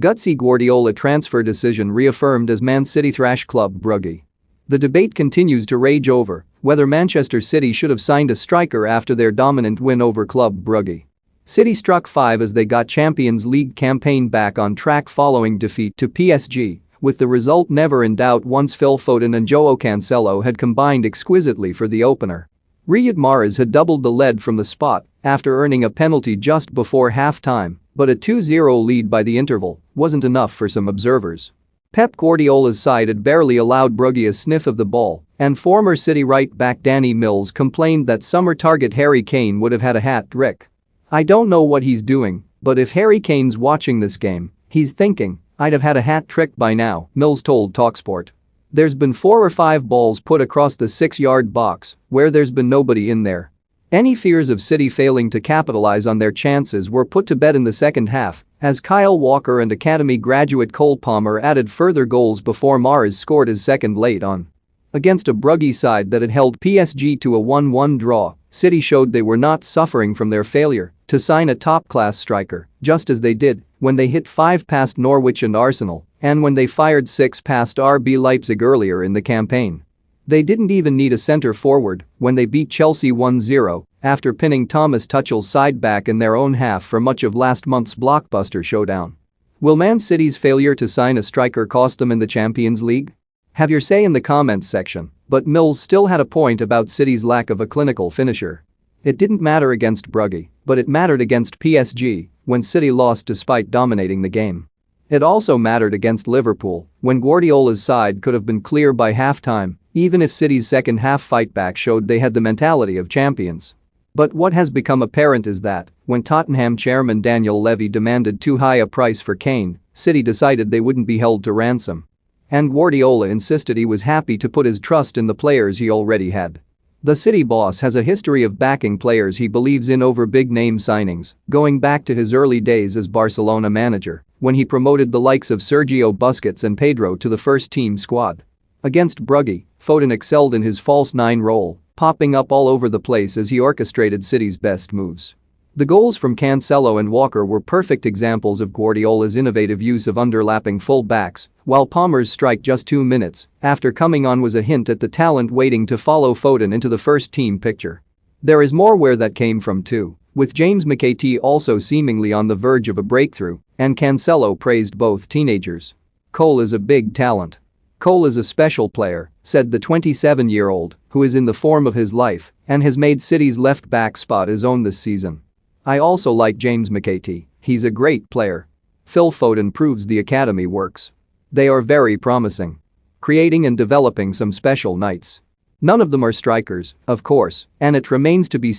Gutsy Guardiola transfer decision reaffirmed as Man City thrash Club Brugge. The debate continues to rage over whether Manchester City should have signed a striker after their dominant win over Club Brugge. City struck 5 as they got Champions League campaign back on track following defeat to PSG, with the result never in doubt once Phil Foden and Joao Cancelo had combined exquisitely for the opener. Riyad Mahrez had doubled the lead from the spot after earning a penalty just before half-time, but a 2-0 lead by the interval wasn't enough for some observers. Pep Guardiola's side had barely allowed Brugge a sniff of the ball, and former City right-back Danny Mills complained that summer target Harry Kane would have had a hat-trick. "I don't know what he's doing, but if Harry Kane's watching this game, he's thinking, I'd have had a hat-trick by now," Mills told TalkSport. "There's been 4 or 5 balls put across the 6-yard box where there's been nobody in there." Any fears of City failing to capitalize on their chances were put to bed in the second half as Kyle Walker and academy graduate Cole Palmer added further goals before Mahrez scored his second late on. Against a Brugge side that had held PSG to a 1-1 draw, City showed they were not suffering from their failure to sign a top-class striker, just as they did when they hit 5 past Norwich and Arsenal and when they fired 6 past RB Leipzig earlier in the campaign. They didn't even need a centre-forward when they beat Chelsea 1-0 after pinning Thomas Tuchel's side back in their own half for much of last month's blockbuster showdown. Will Man City's failure to sign a striker cost them in the Champions League? Have your say in the comments section, but Mills still had a point about City's lack of a clinical finisher. It didn't matter against Brugge, but it mattered against PSG when City lost despite dominating the game. It also mattered against Liverpool when Guardiola's side could have been clear by half-time, even if City's second-half fightback showed they had the mentality of champions. But what has become apparent is that, when Tottenham chairman Daniel Levy demanded too high a price for Kane, City decided they wouldn't be held to ransom. And Guardiola insisted he was happy to put his trust in the players he already had. The City boss has a history of backing players he believes in over big-name signings, going back to his early days as Barcelona manager, when he promoted the likes of Sergio Busquets and Pedro to the first-team squad. Against Brugge, Foden excelled in his false nine role, popping up all over the place as he orchestrated City's best moves. The goals from Cancelo and Walker were perfect examples of Guardiola's innovative use of underlapping full-backs, while Palmer's strike just 2 minutes after coming on was a hint at the talent waiting to follow Foden into the first-team picture. There is more where that came from too, with James McAtee also seemingly on the verge of a breakthrough, and Cancelo praised both teenagers. "Cole is a big talent. Cole is a special player," said the 27-year-old, who is in the form of his life and has made City's left-back spot his own this season. "I also like James McAtee, he's a great player. Phil Foden proves the academy works. They are very promising. Creating and developing some special nights. None of them are strikers, of course, and it remains to be